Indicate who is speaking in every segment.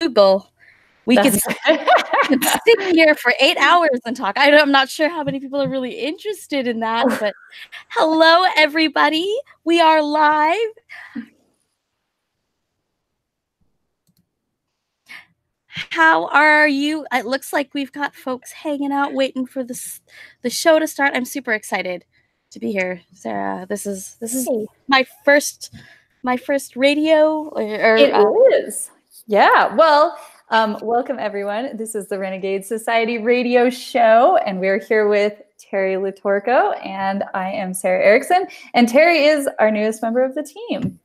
Speaker 1: Google, we could sit here for 8 hours and talk. I'm not sure how many people are really interested in that, but hello, everybody. We are live. How are you? It looks like we've got folks hanging out, waiting for the show to start. I'm super excited to be here, Sarah. This is my first radio.
Speaker 2: It is. Yeah. Well, welcome everyone. This is the Renegade Society Radio show, and we're here with Terry Litorco, and I am Sarah Erickson, and Terry is our newest member of the team.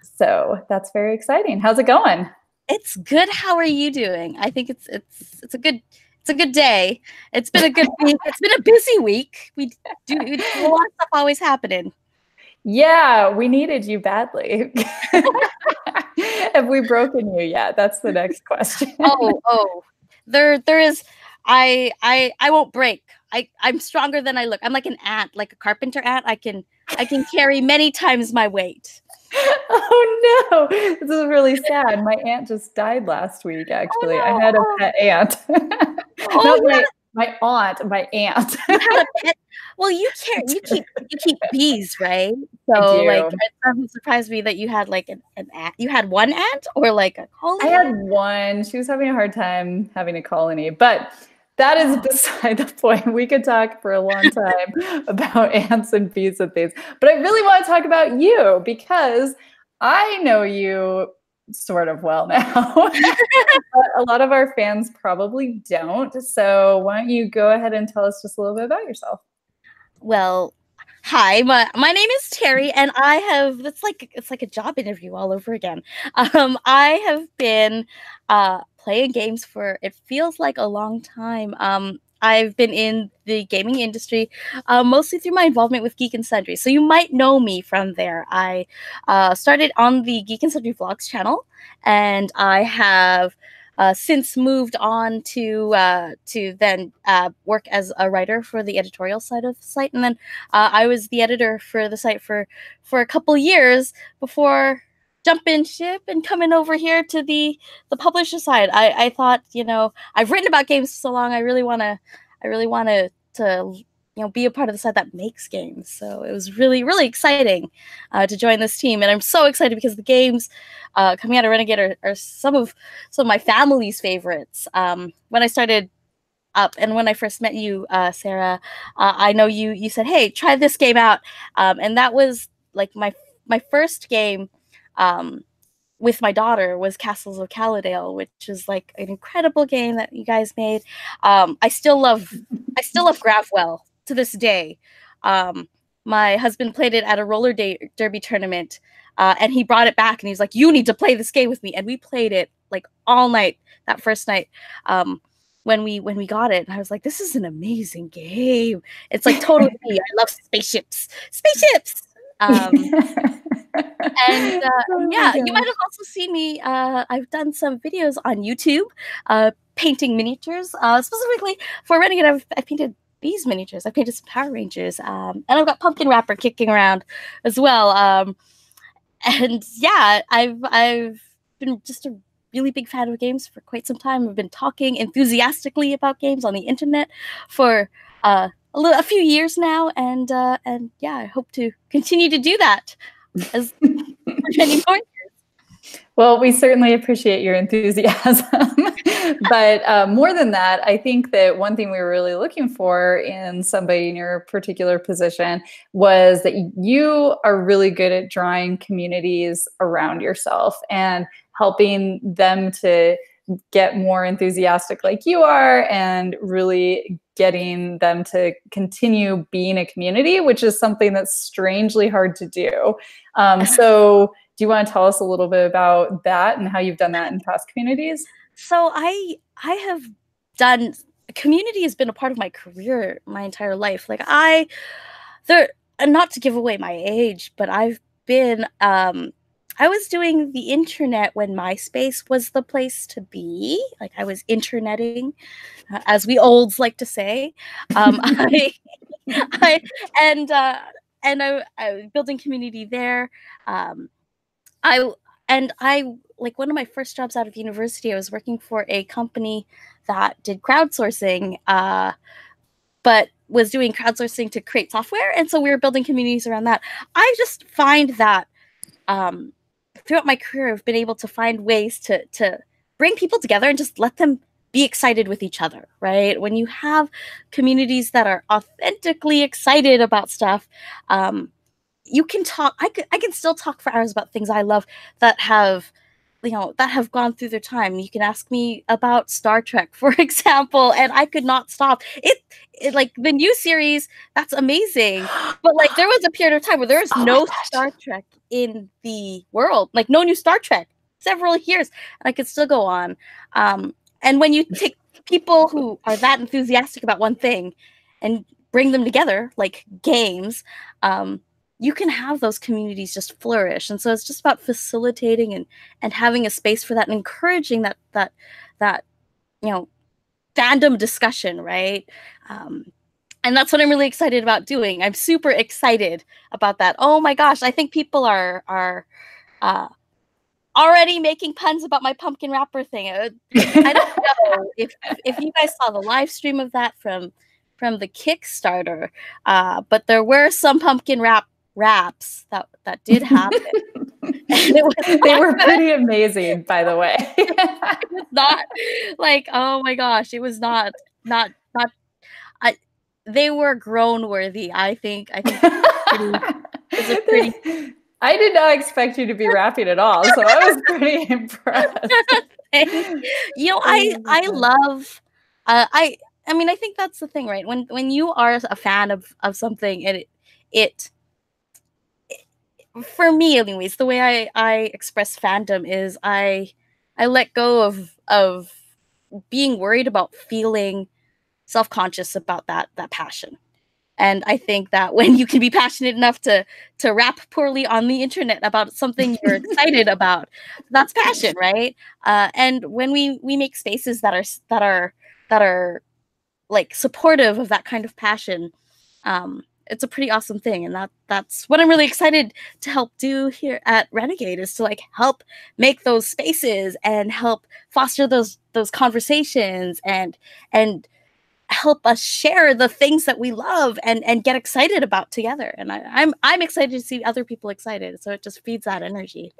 Speaker 2: So that's very exciting. How's it going?
Speaker 1: It's good. How are you doing? I think it's a good day. It's been a good week. It's been a busy week. We do a lot of stuff always happening.
Speaker 2: Yeah, we needed you badly. Have we broken you yet? That's the next question.
Speaker 1: There is. I won't break. I'm stronger than I look. I'm like an ant, like a carpenter ant. I can carry many times my weight.
Speaker 2: Oh no, this is really sad. My aunt just died last week, actually.
Speaker 1: Oh, no.
Speaker 2: I had a pet aunt. My aunt, my aunt.
Speaker 1: You had a pet? Well, you keep bees, right? So like it doesn't surprise me that you had like an ant. You had one ant or like a colony?
Speaker 2: I had one. She was having a hard time having a colony, but that is beside the point. We could talk for a long time about ants and bees and things, but I really want to talk about you because I know you sort of well now, but a lot of our fans probably don't. So why don't you go ahead and tell us just a little bit about yourself?
Speaker 1: Well, hi, my name is Terry, and I have it's like a job interview all over again. I have been playing games for it feels like a long time. I've been in the gaming industry mostly through my involvement with Geek and Sundry. So you might know me from there. I started on the Geek and Sundry Vlogs channel, and I have since moved on to then work as a writer for the editorial side of the site. And then I was the editor for the site for a couple years before jumping ship and coming over here to the publisher side. I thought, I've written about games so long. I really want to be a part of the side that makes games. So it was really, really exciting to join this team. And I'm so excited because the games coming out of Renegade are some of my family's favorites. When I started up and when I first met you, Sarah, I know you said, hey, try this game out. And that was like my first game with my daughter was Castles of Caladale, which is like an incredible game that you guys made. I still love Gravwell to this day. My husband played it at a roller derby tournament, and he brought it back and he was like, you need to play this game with me. And we played it like all night that first night when we got it. And I was like, this is an amazing game. It's like totally me. I love spaceships. Yeah, you might have also seen me. I've done some videos on YouTube painting miniatures, specifically for Renegade. I've painted these miniatures. I've painted some Power Rangers, and I've got Pumpkin Wrapper kicking around as well. And yeah, I've been just a really big fan of games for quite some time. I've been talking enthusiastically about games on the internet for a few years now, and yeah, I hope to continue to do that as many more years.
Speaker 2: Well, we certainly appreciate your enthusiasm. But more than that, I think that one thing we were really looking for in somebody in your particular position was that you are really good at drawing communities around yourself and helping them to get more enthusiastic like you are, and really getting them to continue being a community, which is something that's strangely hard to do. So do you want to tell us a little bit about that and how you've done that in past communities?
Speaker 1: So I have done, community has been a part of my career my entire life. Like not to give away my age, but I've been, I was doing the internet when MySpace was the place to be. Like I was interneting, as we olds like to say. I was building community there. and I, like, one of my first jobs out of university, I was working for a company that did crowdsourcing, but was doing crowdsourcing to create software, and so we were building communities around that. I just find that throughout my career, I've been able to find ways to bring people together and just let them be excited with each other, right? When you have communities that are authentically excited about stuff, you can talk. I can still talk for hours about things I love that have, that have gone through their time. You can ask me about Star Trek, for example, and I could not stop. It like the new series, that's amazing. But like there was a period of time where there was no Star Trek in the world, like no new Star Trek, several years, and I could still go on. And when you take people who are that enthusiastic about one thing and bring them together, like games, you can have those communities just flourish. And so it's just about facilitating and having a space for that and encouraging that fandom discussion, right? And that's what I'm really excited about doing. I'm super excited about that. Oh my gosh, I think people are already making puns about my pumpkin wrapper thing. I don't know if you guys saw the live stream of that from the Kickstarter, but there were some pumpkin wraps that did happen.
Speaker 2: They were pretty amazing, by the way.
Speaker 1: It was not like, oh my gosh, it was not. They were groan worthy. I think. Pretty.
Speaker 2: I did not expect you to be rapping at all, so I was pretty impressed.
Speaker 1: I love. I mean, I think that's the thing, right? When you are a fan of something, and it for me, anyways, the way I express fandom is I let go of being worried about feeling self-conscious about that passion. And I think that when you can be passionate enough to rap poorly on the internet about something you're excited about, that's passion, right? And when we make spaces that are like supportive of that kind of passion, it's a pretty awesome thing. And that's what I'm really excited to help do here at Renegade, is to like help make those spaces and help foster those conversations and help us share the things that we love and get excited about together. And I'm excited to see other people excited. So it just feeds that energy.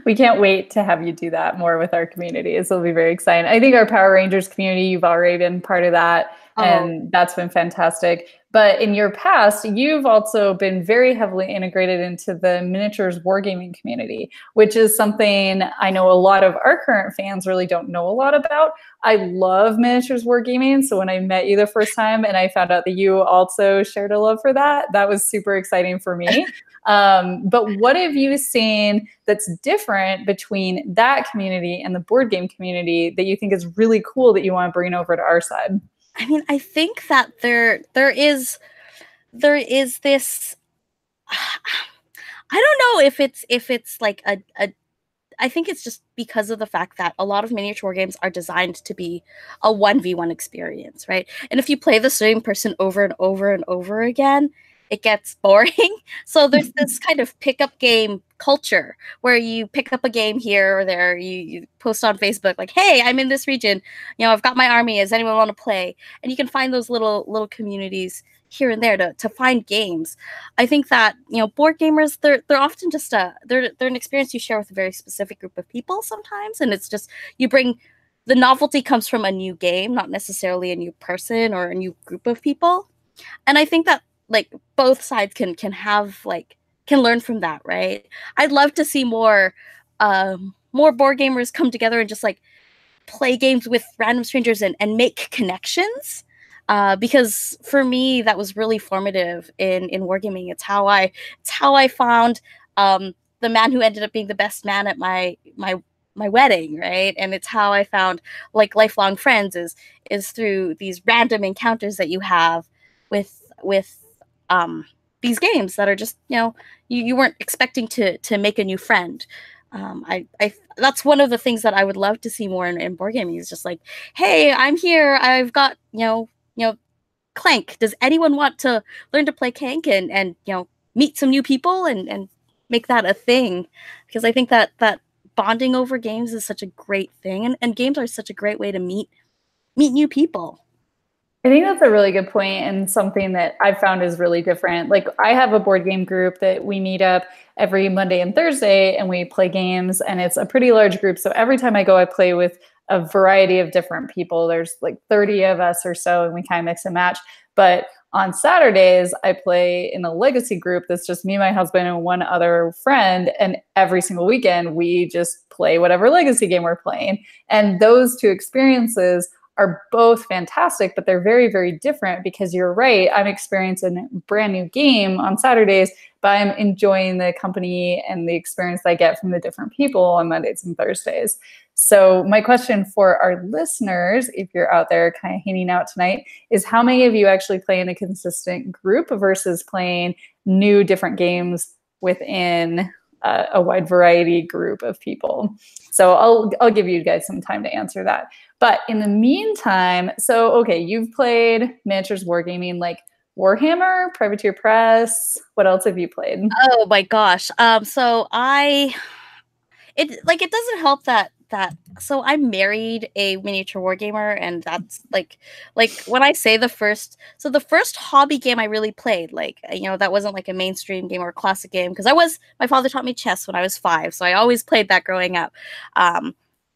Speaker 2: We can't wait to have you do that more with our community. It'll be very exciting. I think our Power Rangers community, you've already been part of that. And that's been fantastic. But in your past, you've also been very heavily integrated into the miniatures wargaming community, which is something I know a lot of our current fans really don't know a lot about. I love miniatures wargaming. So when I met you the first time and I found out that you also shared a love for that, that was super exciting for me. But what have you seen that's different between that community and the board game community that you think is really cool that you want to bring over to our side?
Speaker 1: I mean, I think that there is this. I don't know if it's like a. I think it's just because of the fact that a lot of miniature war games are designed to be a 1v1 experience, right? And if you play the same person over and over and over again, it gets boring. So there's this kind of pickup game culture where you pick up a game here or there, you post on Facebook like, hey, I'm in this region, I've got my army, does anyone want to play? And you can find those little communities here and there to find games. I think that board gamers, they're often just they're an experience you share with a very specific group of people sometimes, and it's just you bring the novelty comes from a new game, not necessarily a new person or a new group of people. And I think that like both sides can learn from that, right? I'd love to see more board gamers come together and just like play games with random strangers and make connections. Because for me, that was really formative in wargaming. It's how I found the man who ended up being the best man at my wedding, right? And it's how I found like lifelong friends is through these random encounters that you have with these games that are just you weren't expecting to make a new friend. I that's one of the things that I would love to see more in board gaming, is just like, hey, I'm here, I've got Clank. Does anyone want to learn to play Clank and meet some new people and make that a thing? Because I think that bonding over games is such a great thing, and games are such a great way to meet new people.
Speaker 2: I think that's a really good point, and something that I've found is really different. Like, I have a board game group that we meet up every Monday and Thursday and we play games, and it's a pretty large group. So every time I go, I play with a variety of different people. There's like 30 of us or so, and we kind of mix and match. But on Saturdays, I play in a legacy group that's just me, my husband, and one other friend. And every single weekend, we just play whatever legacy game we're playing. And those two experiences are both fantastic, but they're very, very different, because you're right. I'm experiencing a brand new game on Saturdays, but I'm enjoying the company and the experience I get from the different people on Mondays and Thursdays. So my question for our listeners, if you're out there kind of hanging out tonight, is how many of you actually play in a consistent group versus playing new different games within a wide variety group of people? So I'll give you guys some time to answer that. But in the meantime, so, okay, you've played miniatures wargaming, like Warhammer, Privateer Press. What else have you played?
Speaker 1: Oh my gosh. So it doesn't help that so I married a miniature wargamer, and that's like when I say the first hobby game I really played, like, that wasn't like a mainstream game or a classic game, because my father taught me chess when I was 5, so I always played that growing up.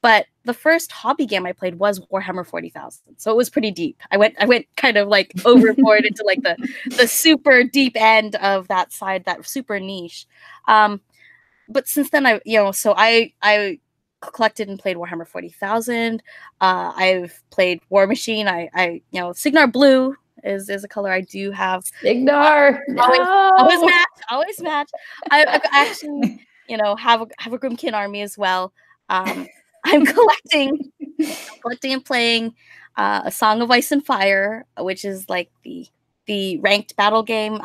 Speaker 1: But the first hobby game I played was Warhammer 40,000, so it was pretty deep. I went kind of like overboard into like the super deep end of that side, that super niche. But since then, I collected and played Warhammer 40,000. I've played War Machine. Signar Blue is a color I do have.
Speaker 2: Signar,
Speaker 1: always match. I actually, have a Grimkin army as well. I'm collecting and playing A Song of Ice and Fire, which is like the ranked battle game.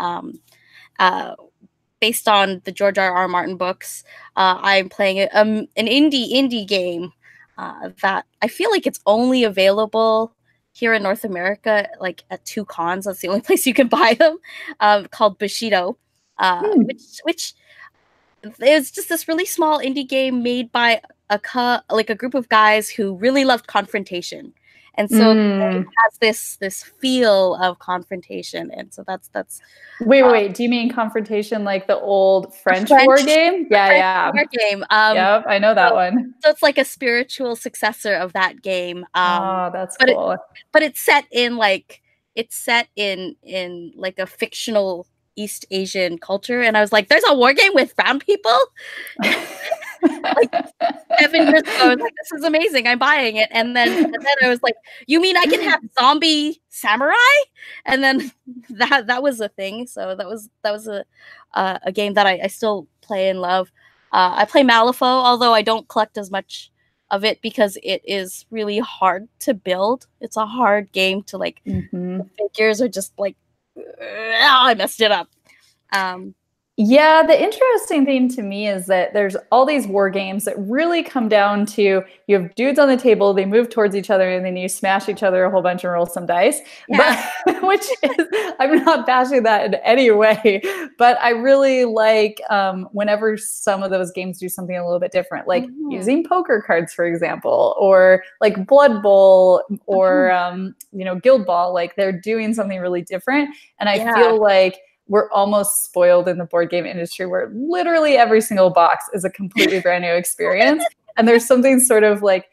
Speaker 1: Based on the George R.R. Martin books. I'm playing an indie game that I feel like it's only available here in North America, like at 2 cons. That's the only place you can buy them. Called Bushido, which is just this really small indie game made by a group of guys who really loved confrontation. And so it has this feel of confrontation, and so that's.
Speaker 2: Wait. Do you mean confrontation like the old French war game? Yeah.
Speaker 1: War game.
Speaker 2: Yep, I know that one.
Speaker 1: So it's like a spiritual successor of that game.
Speaker 2: That's cool.
Speaker 1: But it's set in like a fictional East Asian culture, and I was like, "There's a war game with brown people." Like 7 years ago, I was like, "This is amazing! I'm buying it." And then I was like, "You mean I can have zombie samurai?" And then that was a thing. So that was a game that I still play and love. I play Malifaux, although I don't collect as much of it because it is really hard to build. It's a hard game to like. The figures are just like, I messed it up.
Speaker 2: Yeah, the interesting thing to me is that there's all these war games that really come down to you have dudes on the table, they move towards each other, and then you smash each other a whole bunch and roll some dice. Yeah. But which is, I'm not bashing that in any way, but I really like whenever some of those games do something a little bit different, like using poker cards, for example, or like Blood Bowl or Guild Ball. Like they're doing something really different, and I feel like we're almost spoiled in the board game industry where literally every single box is a completely brand new experience. And there's something sort of like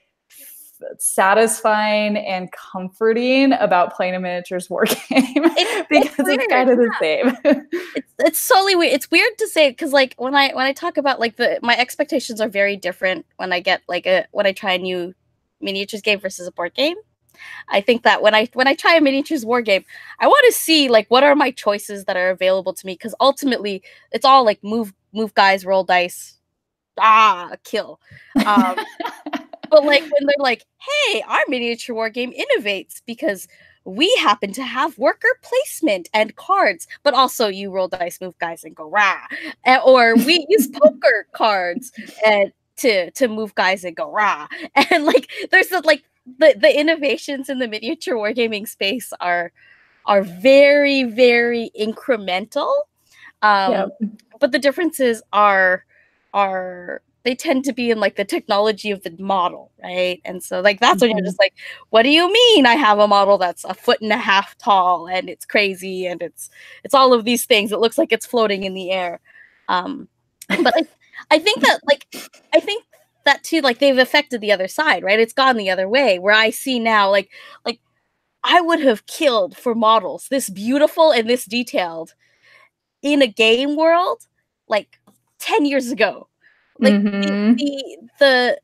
Speaker 2: satisfying and comforting about playing a miniatures war game because it's kind of the same.
Speaker 1: It's solely weird. It's weird to say because like when I talk about like my expectations are very different when I get like when I try a new miniatures game versus a board game. I think that when I try a miniatures war game, I want to see like what are my choices that are available to me, because ultimately it's all like move guys, roll dice, kill. But like when they're like, hey, our miniature war game innovates because we happen to have worker placement and cards, but also you roll dice, move guys, and go rah, or we use poker cards and to move guys and go rah, and like there's the innovations in the miniature wargaming space are very, very incremental. But the differences are they tend to be in like the technology of the model, right? And so like that's when you're just like, what do you mean I have a model that's 1.5 feet tall and it's crazy and it's all of these things. It looks like it's floating in the air. But I think that too, like they've affected the other side, right? It's gone the other way where I see now like I would have killed for models this beautiful and this detailed in a game world like 10 years ago. Like the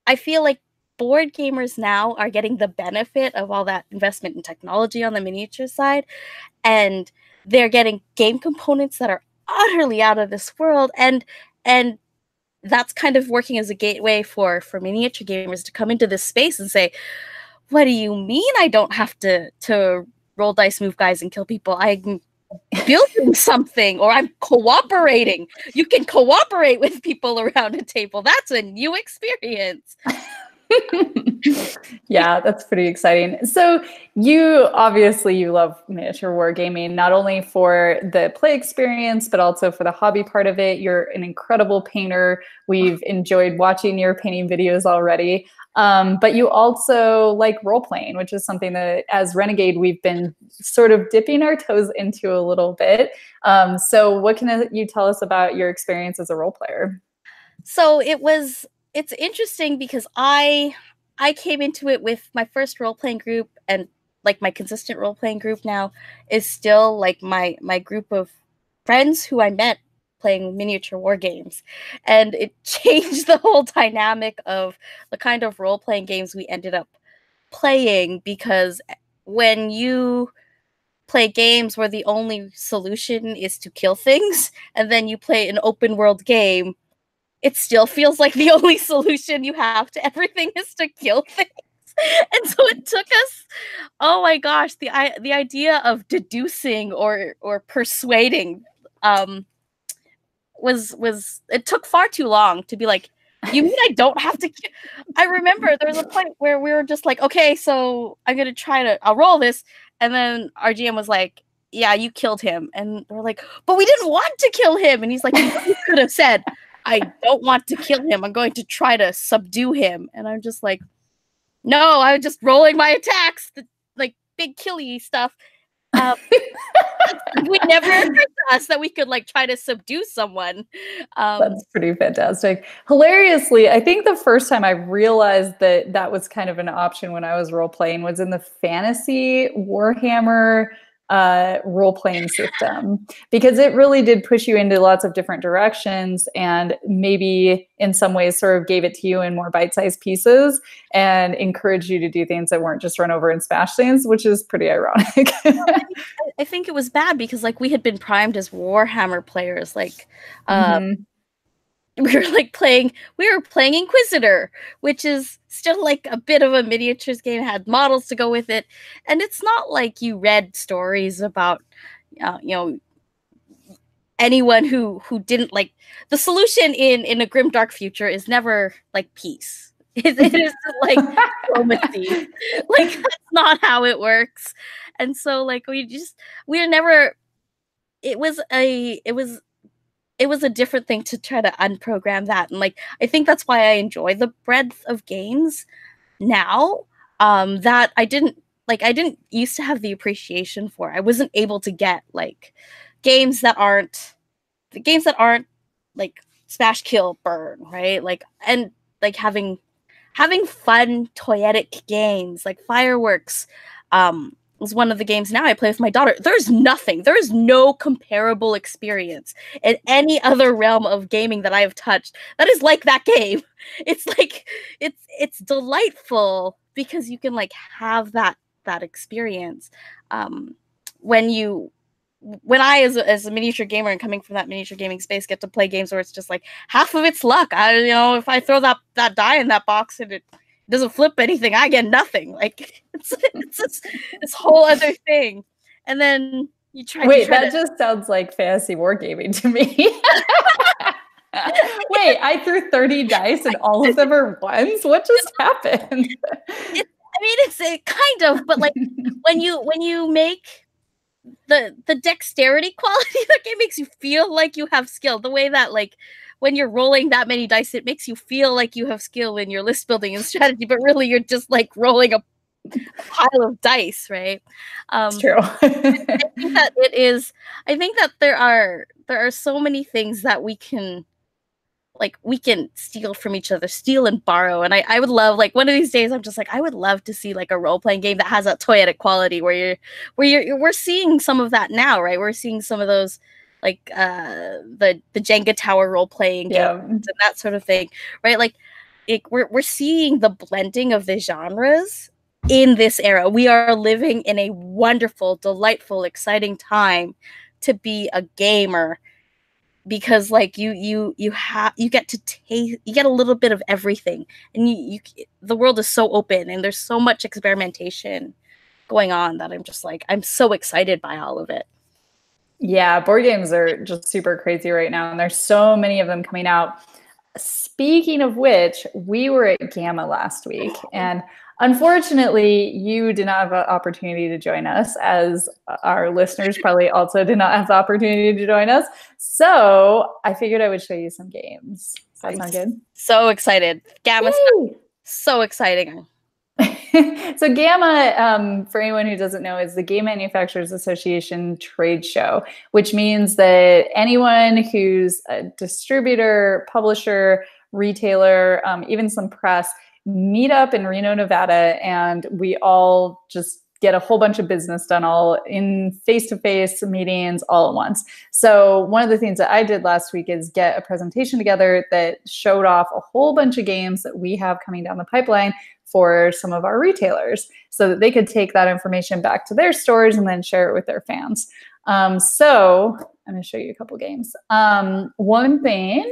Speaker 1: I feel like board gamers now are getting the benefit of all that investment in technology on the miniature side, and they're getting game components that are utterly out of this world, and that's kind of working as a gateway for miniature gamers to come into this space and say, what do you mean I don't have to roll dice, move guys, and kill people? I'm building something, or I'm cooperating. You can cooperate with people around a table. That's a new experience.
Speaker 2: Yeah, that's pretty exciting. So you love miniature wargaming, not only for the play experience, but also for the hobby part of it. You're an incredible painter. We've enjoyed watching your painting videos already. But you also like role-playing, which is something that as Renegade, we've been sort of dipping our toes into a little bit. So what can you tell us about your experience as a role player?
Speaker 1: So it's interesting because I came into it with my first role-playing group, and like my consistent role-playing group now is still like my group of friends who I met playing miniature war games, and it changed the whole dynamic of the kind of role-playing games we ended up playing, because when you play games where the only solution is to kill things, and then you play an open world game, it still feels like the only solution you have to everything is to kill things. And so it took us, oh my gosh, the idea of deducing or persuading was it took far too long to be like, you mean I don't have to I remember there was a point where we were just like, okay, so I'll roll this, and then our GM was like, yeah, you killed him, and we're like, but we didn't want to kill him, and he's like, you could have said, I don't want to kill him, I'm going to try to subdue him. And I'm just like, no, I was just rolling my attacks, like big killy stuff. We never occurred to us that we could like try to subdue someone.
Speaker 2: That's pretty fantastic. Hilariously, I think the first time I realized that that was kind of an option when I was role playing was in the fantasy Warhammer role-playing system, because it really did push you into lots of different directions, and maybe in some ways sort of gave it to you in more bite-sized pieces and encouraged you to do things that weren't just run over and smash things, which is pretty ironic.
Speaker 1: I think it was bad because like we had been primed as Warhammer players, like we were playing Inquisitor, which is still like a bit of a miniatures game, had models to go with it, and it's not like you read stories about anyone who didn't like the solution in a grim dark future is never like peace. It is like diplomacy. Like that's not how it works. And so like we're never it was a different thing to try to unprogram that. And like I think that's why I enjoy the breadth of games now, that I didn't used to have the appreciation for. I wasn't able to get like games that aren't like smash kill burn, right? Like, and like having fun toyetic games like Fireworks was one of the games now I play with my daughter. There is no comparable experience in any other realm of gaming that I have touched that is like that game. It's like it's delightful because you can like have that experience. When I as a miniature gamer and coming from that miniature gaming space get to play games where it's just like half of it's luck. If I throw that die in that box and it doesn't flip anything, I get nothing. Like it's this whole other thing. And then you try.
Speaker 2: Wait, that just sounds like fantasy wargaming to me. Wait, I threw 30 dice and all of them are ones? What just happened?
Speaker 1: It's a kind of, but like when you make the dexterity quality of the game makes you feel like you have skill. The way that like when you're rolling that many dice, it makes you feel like you have skill in your list building and strategy, but really you're just like rolling a pile of dice, right?
Speaker 2: It's true.
Speaker 1: I think that it is. I think that there are so many things that we can steal from each other, steal and borrow. And I would love, like, one of these days I'm just like, I would love to see like a role-playing game that has that toyetic quality where we're seeing some of that now, right? We're seeing some of those like the Jenga tower role-playing games and that sort of thing, right? Like we're seeing the blending of the genres in this era. We are living in a wonderful, delightful, exciting time to be a gamer, because like you get to taste, you get a little bit of everything, and you the world is so open and there's so much experimentation going on that I'm just like, I'm so excited by all of it.
Speaker 2: Yeah, board games are just super crazy right now, and there's so many of them coming out. Speaking of which, we were at Gamma last week, and unfortunately, you did not have an opportunity to join us, as our listeners probably also did not have the opportunity to join us. So I figured I would show you some games. Does that sound good?
Speaker 1: So excited. Gamma stuff. So exciting.
Speaker 2: So Gamma, for anyone who doesn't know, is the Game Manufacturers Association trade show, which means that anyone who's a distributor, publisher, retailer, even some press, meet up in Reno, Nevada, and we all just get a whole bunch of business done all in face-to-face meetings all at once. So one of the things that I did last week is get a presentation together that showed off a whole bunch of games that we have coming down the pipeline for some of our retailers, so that they could take that information back to their stores and then share it with their fans. So I'm going to show you a couple games. One thing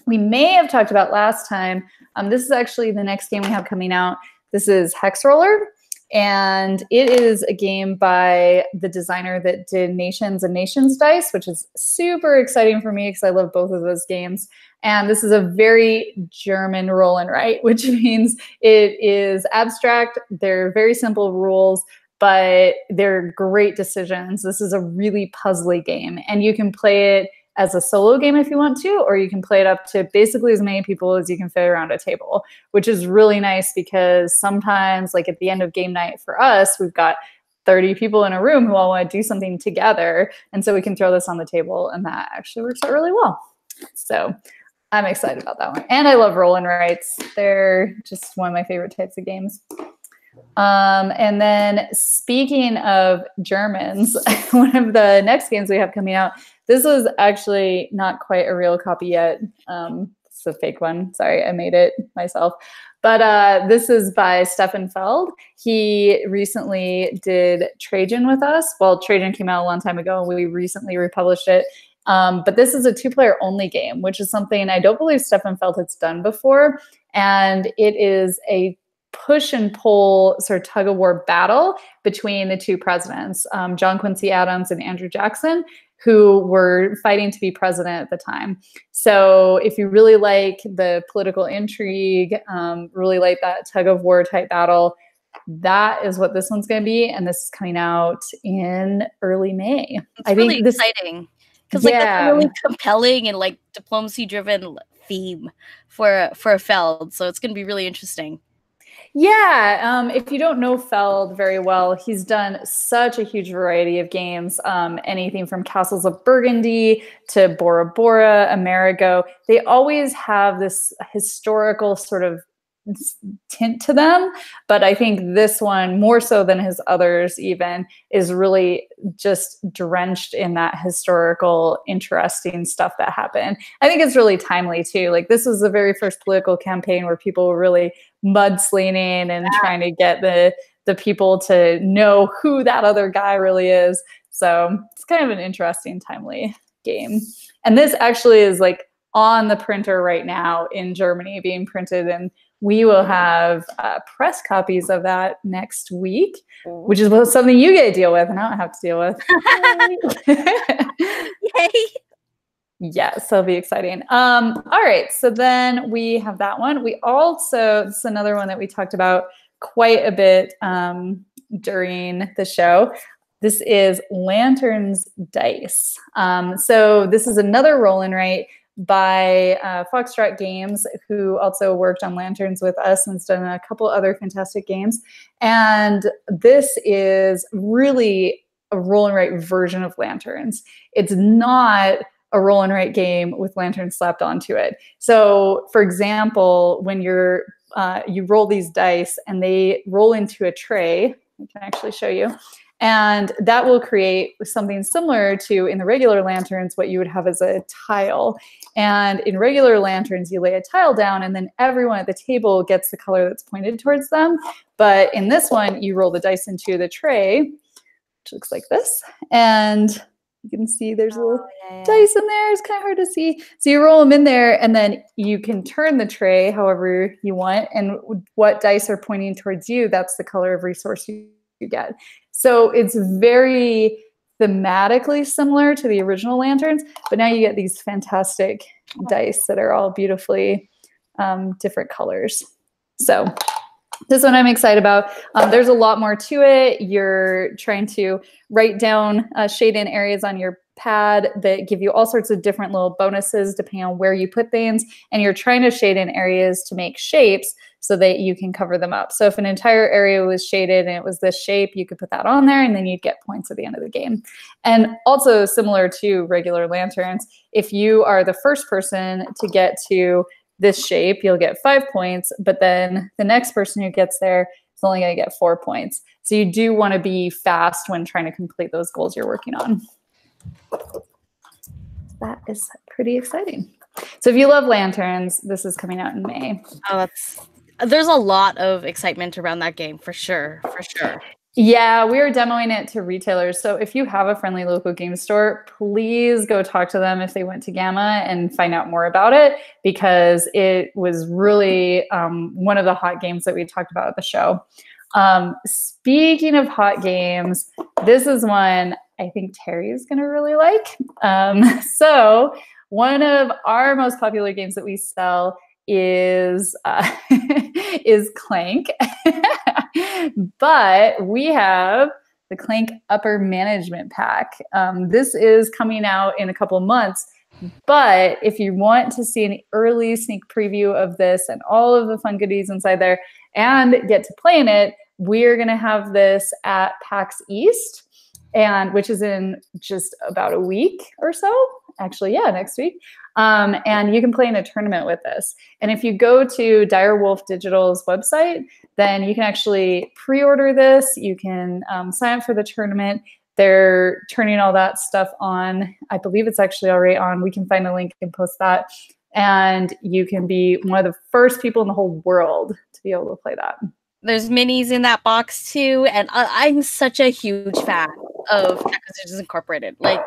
Speaker 2: we may have talked about last time, this is actually the next game we have coming out. This is Hex Roller, and it is a game by the designer that did Nations and Nations Dice, which is super exciting for me because I love both of those games. And this is a very German roll and write, which means it is abstract. They're very simple rules, but they're great decisions. This is a really puzzly game, and you can play it as a solo game if you want to, or you can play it up to basically as many people as you can fit around a table, which is really nice because sometimes, like at the end of game night for us, we've got 30 people in a room who all want to do something together. And so we can throw this on the table, and that actually works out really well. So I'm excited about that one. And I love roll and writes. They're just one of my favorite types of games. And then speaking of Germans, one of the next games we have coming out, this was actually not quite a real copy yet. It's a fake one. Sorry, I made it myself. But this is by Stefan Feld. He recently did Trajan with us. Well, Trajan came out a long time ago, and we recently republished it. But this is a two-player only game, which is something I don't believe Stefan Feld has done before. And it is a push and pull sort of tug of war battle between the two presidents, John Quincy Adams and Andrew Jackson, who were fighting to be president at the time. So if you really like the political intrigue, really like that tug of war type battle, that is what this one's going to be. And this is coming out in early May.
Speaker 1: It's really exciting because like that's a really compelling and like diplomacy driven theme for a Feld. So it's going to be really interesting.
Speaker 2: Yeah, if you don't know Feld very well, he's done such a huge variety of games, anything from Castles of Burgundy to Bora Bora, Amerigo. They always have this historical sort of tint to them, but I think this one, more so than his others even, is really just drenched in that historical, interesting stuff that happened. I think it's really timely too. Like, this was the very first political campaign where people were really mudslinging and trying to get the people to know who that other guy really is. So it's kind of an interesting, timely game. And this actually is like on the printer right now in Germany, being printed, and we will have press copies of that next week, which is something you get to deal with and I don't have to deal with.
Speaker 1: Yay!
Speaker 2: Yes, that'll be exciting. All right, so then we have that one. We also, this is another one that we talked about quite a bit during the show. This is Lanterns Dice. So this is another roll and write by Foxtrot Games, who also worked on Lanterns with us and has done a couple other fantastic games. And this is really a roll and write version of Lanterns. It's not a roll and write game with lanterns slapped onto it. So, for example, when you roll these dice and they roll into a tray, I can actually show you, and that will create something similar to, in the regular lanterns, what you would have as a tile. And in regular lanterns, you lay a tile down and then everyone at the table gets the color that's pointed towards them. But in this one, you roll the dice into the tray, which looks like this. And you can see there's a little dice in there. It's kind of hard to see. So you roll them in there and then you can turn the tray however you want. And what dice are pointing towards you, that's the color of resource you get. So it's very thematically similar to the original lanterns, but now you get these fantastic dice that are all beautifully different colors. So this one I'm excited about. There's a lot more to it. You're trying to write down shade in areas on your pad that give you all sorts of different little bonuses depending on where you put things. And you're trying to shade in areas to make shapes so that you can cover them up. So if an entire area was shaded and it was this shape, you could put that on there and then you'd get points at the end of the game. And also similar to regular lanterns, if you are the first person to get to this shape, you'll get 5 points, but then the next person who gets there is only going to get 4 points. So you do want to be fast when trying to complete those goals you're working on. That is pretty exciting. So if you love lanterns, this is coming out in May.
Speaker 1: Oh, there's a lot of excitement around that game for sure, for sure.
Speaker 2: Yeah, we are demoing it to retailers. So if you have a friendly local game store, please go talk to them if they went to Gamma and find out more about it, because it was really one of the hot games that we talked about at the show. Speaking of hot games, this is one I think Terry is going to really like. So one of our most popular games that we sell is Clank. But we have the Clank Upper Management Pack. This is coming out in a couple months. But if you want to see an early sneak preview of this and all of the fun goodies inside there and get to play in it, we're going to have this at PAX East, which is in just about a week or so. Actually, yeah, next week. And you can play in a tournament with this. And if you go to Direwolf Digital's website, then you can actually pre-order this. You can sign up for the tournament. They're turning all that stuff on. I believe it's actually already on. We can find a link and post that. And you can be one of the first people in the whole world to be able to play that.
Speaker 1: There's minis in that box too. And I'm such a huge fan of Acquisitions Incorporated. Like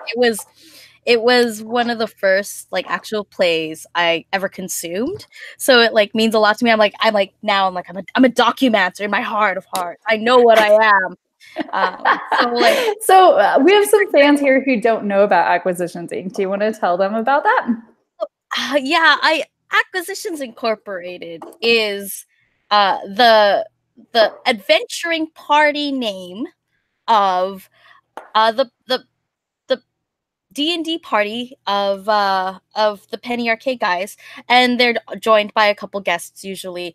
Speaker 1: it was one of the first like actual plays I ever consumed, so it like means a lot to me. I'm a documenter in my heart of hearts. I know what I am.
Speaker 2: So we have some fans here who don't know about Acquisitions Inc. Do you want to tell them about that?
Speaker 1: Acquisitions Incorporated is the adventuring party name of the D&D party of the Penny Arcade guys, and they're joined by a couple guests usually.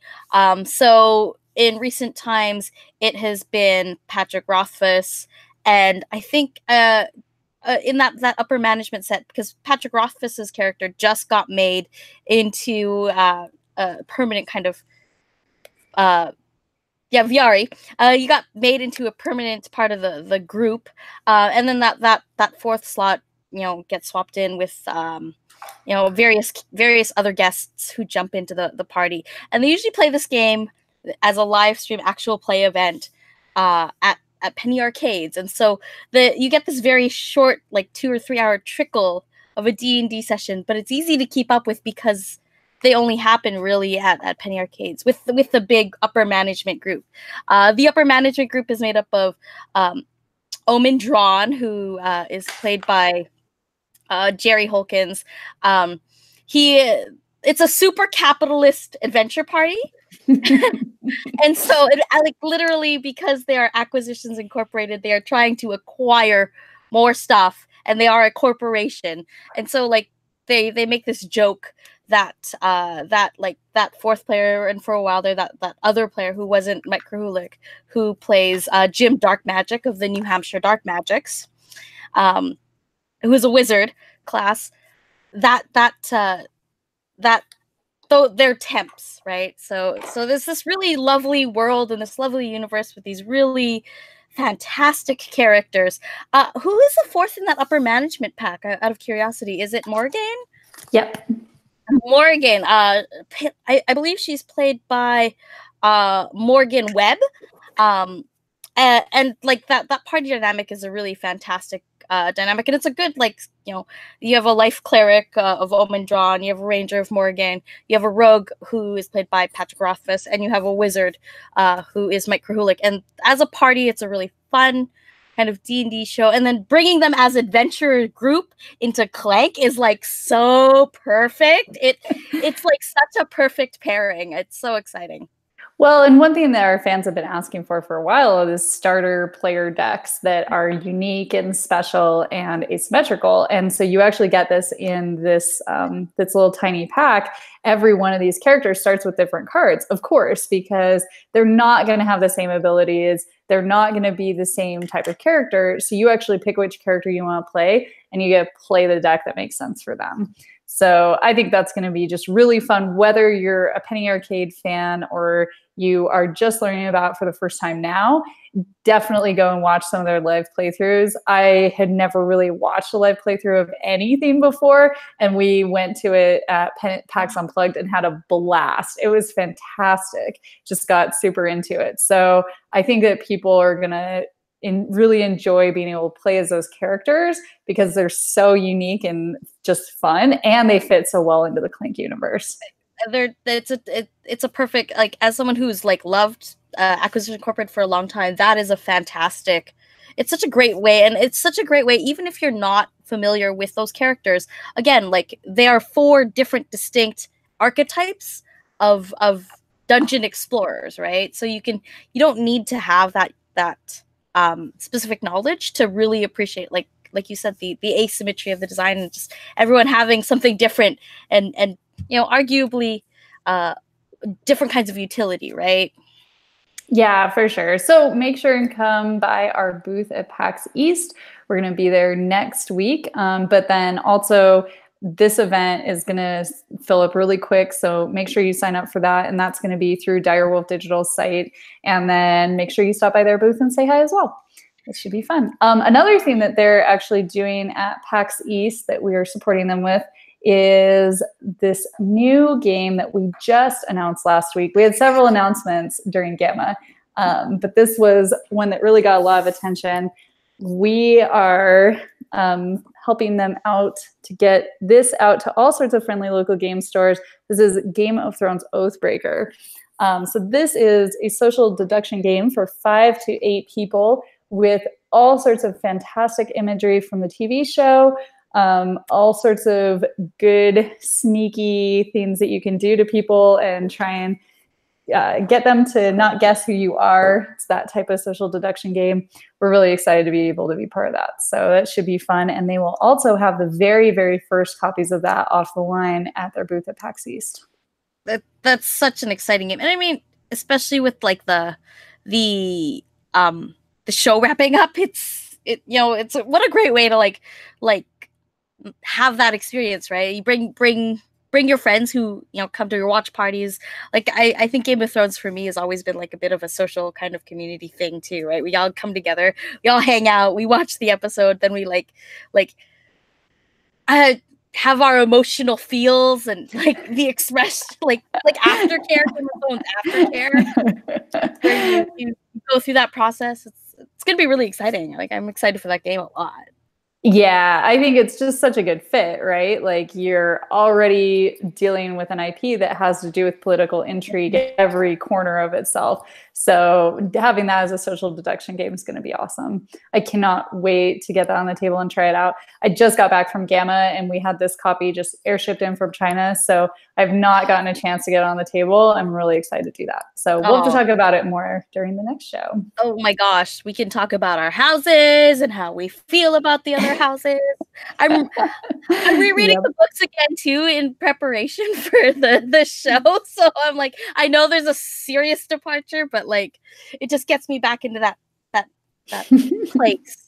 Speaker 1: So in recent times, it has been Patrick Rothfuss, and I think in that upper management set, because Patrick Rothfuss's character just got made into a permanent kind of Viari. You got made into a permanent part of the group, and then that fourth slot, gets swapped in with various other guests who jump into the party, and they usually play this game as a live stream actual play event at Penny Arcades. And so you get this very short, like 2 or 3 hour trickle of a D&D session, but it's easy to keep up with because they only happen really at Penny Arcades with the big upper management group. The upper management group is made up of Omen Drawn, who is played by Jerry Holkins. It's a super capitalist adventure party. And so literally, because they are Acquisitions Incorporated, they are trying to acquire more stuff, and they are a corporation. And so they make this joke that that fourth player, and for a while there that other player who wasn't Mike Krahulik, who plays Jim Dark Magic of the New Hampshire Dark Magics, who is a wizard class, though they're temps, right? So there's this really lovely world and this lovely universe with these really fantastic characters. Who is the fourth in that upper management pack, out of curiosity? Is it Morgan?
Speaker 2: Yep.
Speaker 1: Morgan. I believe she's played by Morgan Webb. And like that party dynamic is a really fantastic dynamic, and it's a good, like, you know, you have a life cleric of Omen Drawn, you have a ranger of Morgan, you have a rogue who is played by Patrick Rothfuss, and you have a wizard who is Mike Krahulik. And as a party, it's a really fun kind of D&D show, and then bringing them as adventurer group into Clank is like so perfect. It's like such a perfect pairing. It's so exciting.
Speaker 2: Well, and one thing that our fans have been asking for a while is starter player decks that are unique and special and asymmetrical. And so you actually get this in this little tiny pack. Every one of these characters starts with different cards, of course, because they're not going to have the same abilities. They're not going to be the same type of character. So you actually pick which character you want to play, and you get to play the deck that makes sense for them. So I think that's going to be just really fun, whether you're a Penny Arcade fan or you are just learning about it for the first time now. Definitely go and watch some of their live playthroughs. I had never really watched a live playthrough of anything before, and we went to it at PAX Unplugged and had a blast. It was fantastic. Just got super into it. So I think that people are going to really enjoy being able to play as those characters because they're so unique and just fun, and they fit so well into the Clank universe.
Speaker 1: It's a perfect, like, as someone who's like loved Acquisition Corporate for a long time, that is a fantastic, it's such a great way, and it's such a great way, even if you're not familiar with those characters, again, like, they are 4 different distinct archetypes of dungeon explorers, right? So you don't need to have that specific knowledge to really appreciate, like you said, the asymmetry of the design, and just everyone having something different and you know, arguably different kinds of utility, right?
Speaker 2: Yeah, for sure. So make sure and come by our booth at PAX East. We're going to be there next week. But then also this event is going to fill up really quick. So make sure you sign up for that. And that's going to be through Direwolf Digital's site. And then make sure you stop by their booth and say hi as well. It should be fun. Another thing that they're actually doing at PAX East that we are supporting them with is this new game that we just announced last week. We had several announcements during Gamma, but this was one that really got a lot of attention. We are helping them out to get this out to all sorts of friendly local game stores. This is Game of Thrones Oathbreaker. So this is a social deduction game for 5 to 8 people with all sorts of fantastic imagery from the TV show, all sorts of good, sneaky things that you can do to people and try and get them to not guess who you are. It's that type of social deduction game. We're really excited to be able to be part of that. So that should be fun. And they will also have the very, very first copies of that off the line at their booth at PAX East.
Speaker 1: That's such an exciting game. And I mean, especially with like the show wrapping up, it's what a great way to like have that experience, right? You bring your friends who, you know, come to your watch parties. Like, I think Game of Thrones for me has always been like a bit of a social kind of community thing too, right? We all come together, we all hang out, we watch the episode, then we have our emotional feels and like the expressed like aftercare, Game of Thrones aftercare. Where you go through that process. It's gonna be really exciting. Like, I'm excited for that game a lot.
Speaker 2: Yeah, I think it's just such a good fit, right? Like, you're already dealing with an IP that has to do with political intrigue at every corner of itself. So having that as a social deduction game is going to be awesome. I cannot wait to get that on the table and try it out. I just got back from Gamma and we had this copy just airshipped in from China. So I've not gotten a chance to get on the table. I'm really excited to do that. So we'll have to talk about it more during the next show.
Speaker 1: Oh my gosh, we can talk about our houses and how we feel about the other houses. I'm rereading the books again too in preparation for the show. So I'm like, I know there's a serious departure, but like it just gets me back into that place.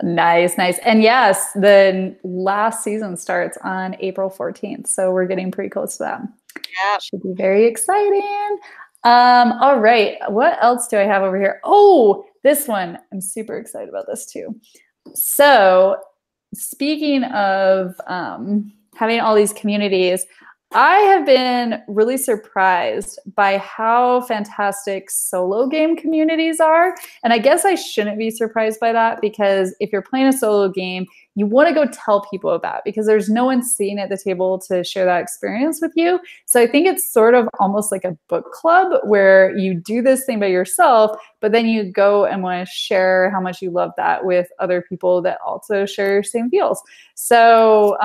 Speaker 2: Nice. And yes, the last season starts on April 14th. So we're getting pretty close to that.
Speaker 1: Yeah.
Speaker 2: Should be very exciting. All right. What else do I have over here? Oh, this one. I'm super excited about this too. So speaking of having all these communities, I have been really surprised by how fantastic solo game communities are. And I guess I shouldn't be surprised by that, because if you're playing a solo game, you want to go tell people about it, because there's no one sitting at the table to share that experience with you. So I think it's sort of almost like a book club where you do this thing by yourself, but then you go and want to share how much you love that with other people that also share your same feels. So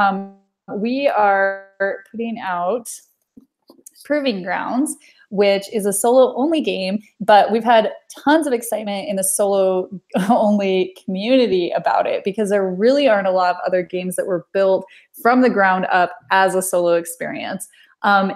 Speaker 2: we are putting out Proving Grounds, which is a solo-only game, but we've had tons of excitement in the solo-only community about it, because there really aren't a lot of other games that were built from the ground up as a solo experience.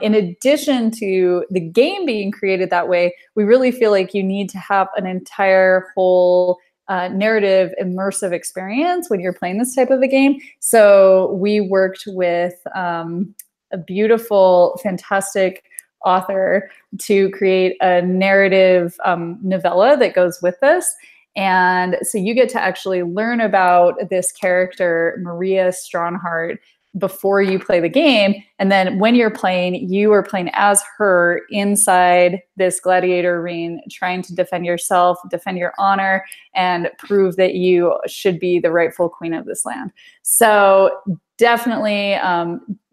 Speaker 2: In addition to the game being created that way, we really feel like you need to have an entire whole narrative immersive experience when you're playing this type of a game. So we worked with a beautiful, fantastic author to create a narrative novella that goes with this. And so you get to actually learn about this character, Maria Strongheart, before you play the game. And then when you're playing, you are playing as her inside this gladiator ring, trying to defend yourself, defend your honor, and prove that you should be the rightful queen of this land. So definitely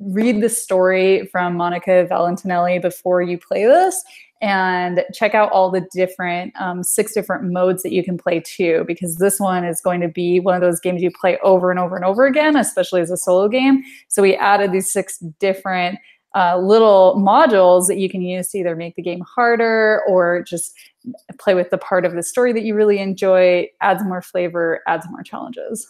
Speaker 2: read the story from Monica Valentinelli before you play this, and check out all the different 6 different modes that you can play too, because this one is going to be one of those games you play over and over and over again, especially as a solo game. So we added these 6 different little modules that you can use to either make the game harder or just play with the part of the story that you really enjoy, adds more flavor, adds more challenges.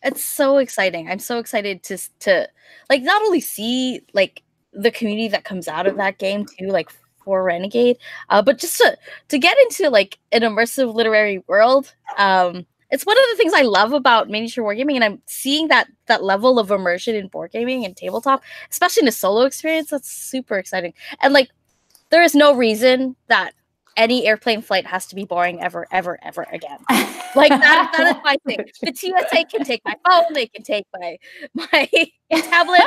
Speaker 1: It's so exciting. I'm so excited to like not only see like the community that comes out of that game too, like for Renegade, but just to get into like an immersive literary world. It's one of the things I love about miniature wargaming, and I'm seeing that level of immersion in board gaming and tabletop, especially in a solo experience. That's super exciting. And like, there is no reason that any airplane flight has to be boring ever again. Like that is my thing. The TSA can take my phone, they can take my tablet,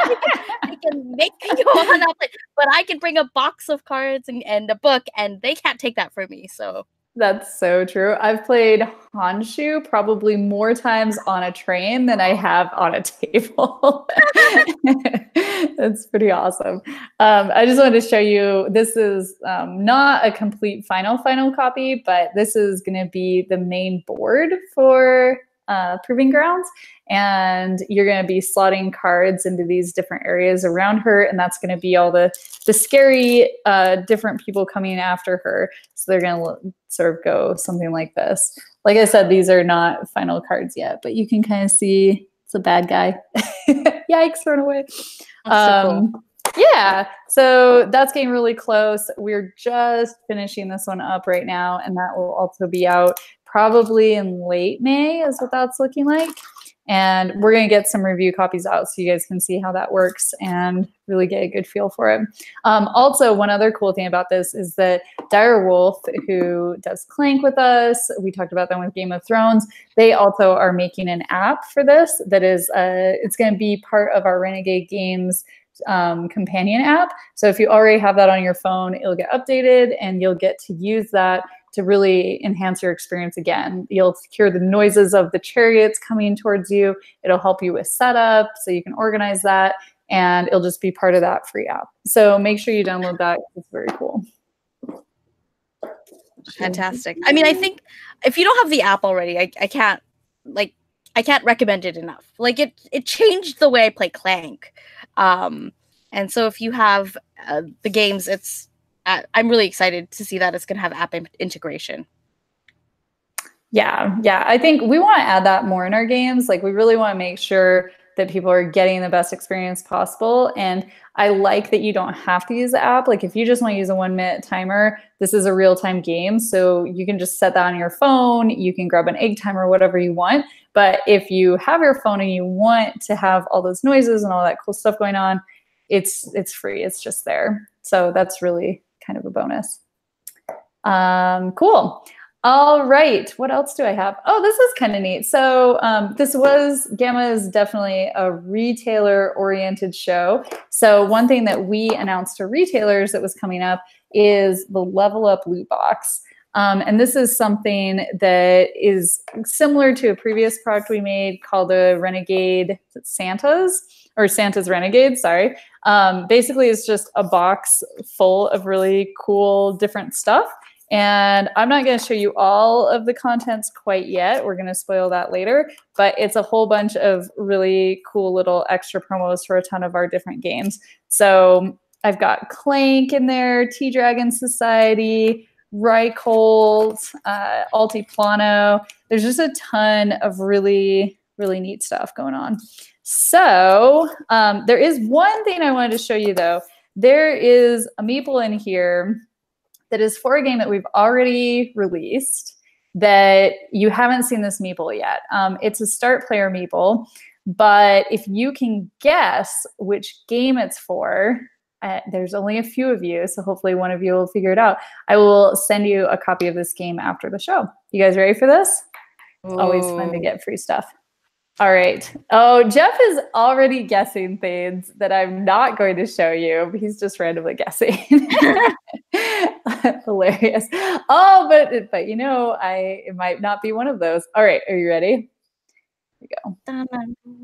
Speaker 1: they can make me go on that plane, but I can bring a box of cards and a book, and they can't take that from me. So
Speaker 2: that's so true. I've played Honshu probably more times on a train than I have on a table. That's pretty awesome. I just wanted to show you, this is not a complete final copy, but this is going to be the main board for Proving Grounds. And you're going to be slotting cards into these different areas around her. And that's going to be all the scary different people coming after her. So they're going to sort of go something like this. Like I said, these are not final cards yet, but you can kind of see it's a bad guy. Yikes, run away.
Speaker 1: so cool.
Speaker 2: Yeah, so that's getting really close. We're just finishing this one up right now, and that will also be out probably in late May is what that's looking like. And we're going to get some review copies out so you guys can see how that works and really get a good feel for it. Also, one other cool thing about this is that Direwolf, who does Clank with us, we talked about them with Game of Thrones, they also are making an app for this that is, it's going to be part of our Renegade Games companion app. So if you already have that on your phone, it'll get updated and you'll get to use that to really enhance your experience again. You'll hear the noises of the chariots coming towards you. It'll help you with setup so you can organize that, and it'll just be part of that free app. So make sure you download that. It's very cool.
Speaker 1: Fantastic. I mean, I think if you don't have the app already, I can't recommend it enough. Like it changed the way I play Clank. And so if you have the games, I'm really excited to see that it's going to have app integration.
Speaker 2: Yeah, I think we want to add that more in our games. Like, we really want to make sure that people are getting the best experience possible. And I like that you don't have to use the app. Like, if you just want to use a 1-minute timer, this is a real-time game. So you can just set that on your phone. You can grab an egg timer, whatever you want. But if you have your phone and you want to have all those noises and all that cool stuff going on, it's free. It's just there. So that's really kind of a bonus. Cool. All right, what else do I have? Oh, this is kind of neat. So Gamma is definitely a retailer-oriented show. So one thing that we announced to retailers that was coming up is the Level Up loot box. And this is something that is similar to a previous product we made called the Renegade Santa's Renegade, sorry. Basically, it's just a box full of really cool different stuff. And I'm not going to show you all of the contents quite yet. We're going to spoil that later. But it's a whole bunch of really cool little extra promos for a ton of our different games. So I've got Clank in there, T-Dragon Society, Reichholt, Altiplano. There's just a ton of really, really neat stuff going on. So there is one thing I wanted to show you, though. There is a meeple in here that is for a game that we've already released that you haven't seen this meeple yet. It's a start player meeple, but if you can guess which game it's for, there's only a few of you, so hopefully one of you will figure it out. I will send you a copy of this game after the show. You guys ready for this? It's always fun to get free stuff. All right. Oh, Jeff is already guessing things that I'm not going to show you. He's just randomly guessing. Hilarious. Oh, but you know, it might not be one of those. All right. Are you ready? Here we go.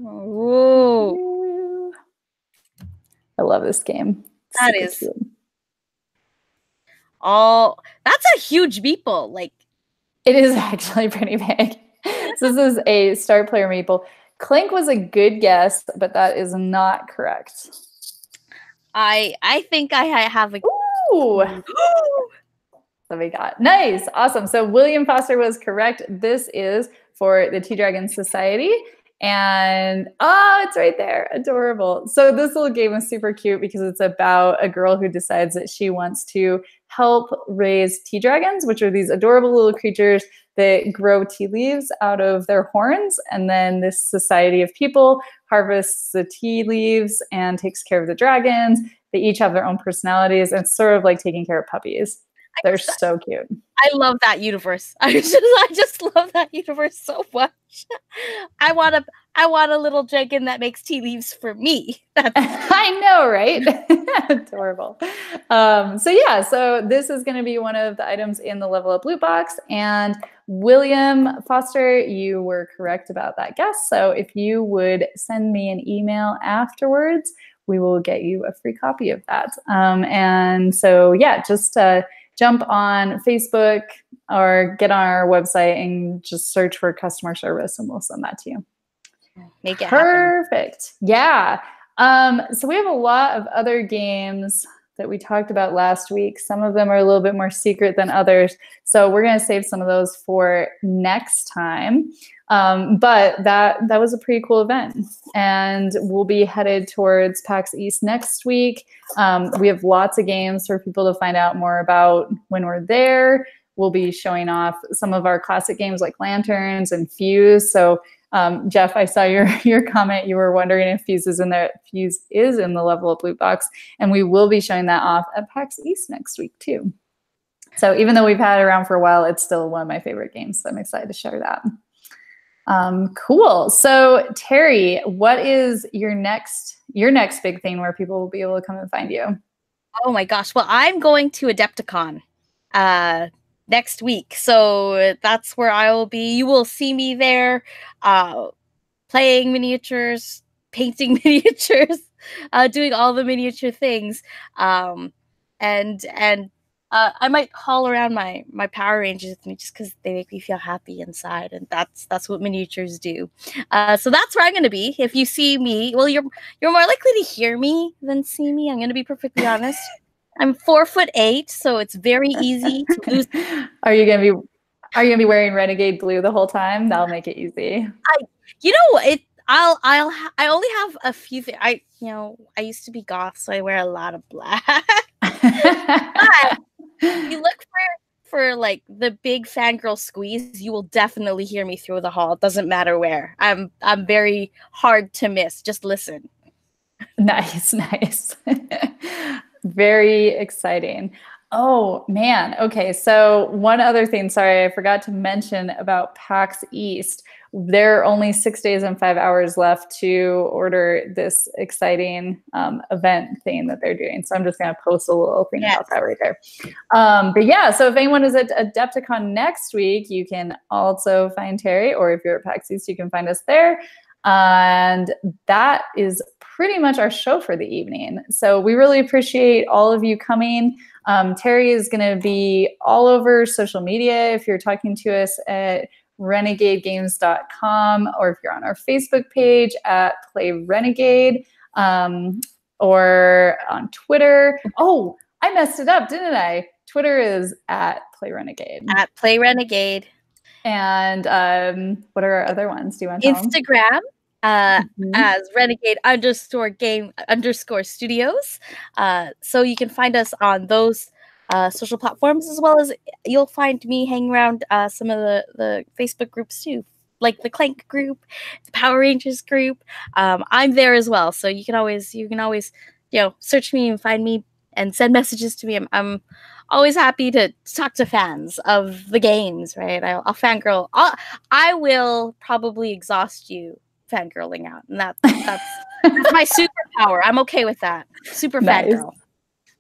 Speaker 2: Ooh. I love this game.
Speaker 1: That is cute. Oh, that's a huge meeple. Like,
Speaker 2: it is actually pretty big. So this is a start player meeple. Clank was a good guess, but that is not correct.
Speaker 1: I think I have a.
Speaker 2: Ooh. So we got nice, awesome. So William Foster was correct. This is for the T-Dragon Society. And it's right there, adorable. So this little game is super cute because it's about a girl who decides that she wants to help raise tea dragons, which are these adorable little creatures that grow tea leaves out of their horns. And then this society of people harvests the tea leaves and takes care of the dragons. They each have their own personalities. And it's sort of like taking care of puppies. They're so cute.
Speaker 1: I love that universe. I just love that universe so much. I want a little dragon that makes tea leaves for me.
Speaker 2: I know, right? Adorable. So this is going to be one of the items in the Level Up loot box. And William Foster, you were correct about that guess. So if you would send me an email afterwards, we will get you a free copy of that. And so, yeah, just jump on Facebook or get on our website and just search for customer service and we'll send that to you.
Speaker 1: Make it
Speaker 2: perfect. Happen. Yeah. So we have a lot of other games that we talked about last week. Some of them are a little bit more secret than others. So we're going to save some of those for next time. But that was a pretty cool event. And we'll be headed towards PAX East next week. We have lots of games for people to find out more about when we're there. We'll be showing off some of our classic games like Lanterns and Fuse. So Jeff, I saw your comment. You were wondering if Fuse is in there. Fuse is in the Level Up loot box. And we will be showing that off at PAX East next week too. So even though we've had it around for a while, it's still one of my favorite games. So I'm excited to share that. Cool. So Terry, what is your next big thing where people will be able to come and find you?
Speaker 1: Oh my gosh. Well, I'm going to Adepticon next week. So that's where I will be. You will see me there playing miniatures, painting miniatures, doing all the miniature things. And I might haul around my Power Rangers with me just because they make me feel happy inside, and that's what miniatures do. So that's where I'm going to be. If you see me, well, you're more likely to hear me than see me. I'm going to be perfectly honest. I'm 4'8", so it's very easy to lose.
Speaker 2: Are you gonna be wearing Renegade blue the whole time? That'll make it easy.
Speaker 1: I only have a few things. I used to be goth, so I wear a lot of black. But if you look for like the big fangirl squeeze, you will definitely hear me through the hall. It doesn't matter where. I'm very hard to miss. Just listen.
Speaker 2: Nice. Very exciting. Oh man. Okay. So one other thing, sorry, I forgot to mention about PAX East. There are only 6 days and 5 hours left to order this exciting event thing that they're doing. So I'm just going to post a little thing about that right there. But yeah, so if anyone is at Adepticon next week, you can also find Terry, or if you're at PAX East, you can find us there. And that is pretty much our show for the evening. So we really appreciate all of you coming. Terry is going to be all over social media if you're talking to us at renegadegames.com, or if you're on our Facebook page at Play Renegade, or on Twitter. Oh, I messed it up, didn't I? Twitter is at Play Renegade.
Speaker 1: At Play Renegade.
Speaker 2: And what are our other ones? Do you want to tell
Speaker 1: Instagram as Renegade _game_studios. So you can find us on those social platforms, as well as you'll find me hanging around some of the Facebook groups too, like the Clank group, the Power Rangers group. I'm there as well, so you can always search me and find me and send messages to me. I'm always happy to talk to fans of the games, right? I'll fangirl. I will probably exhaust you fangirling out, and that's my superpower. I'm okay with that. Super fangirl.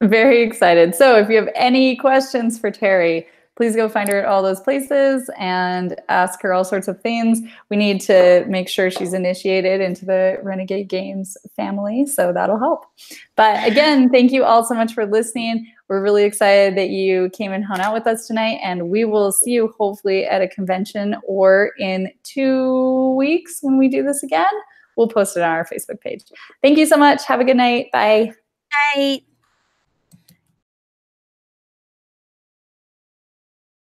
Speaker 2: Very excited. So if you have any questions for Terry, please go find her at all those places and ask her all sorts of things. We need to make sure she's initiated into the Renegade Games family, so that'll help. But again, thank you all so much for listening. We're really excited that you came and hung out with us tonight, and we will see you hopefully at a convention or in 2 weeks when we do this again. We'll post it on our Facebook page. Thank you so much. Have a good night. Bye.
Speaker 1: Bye.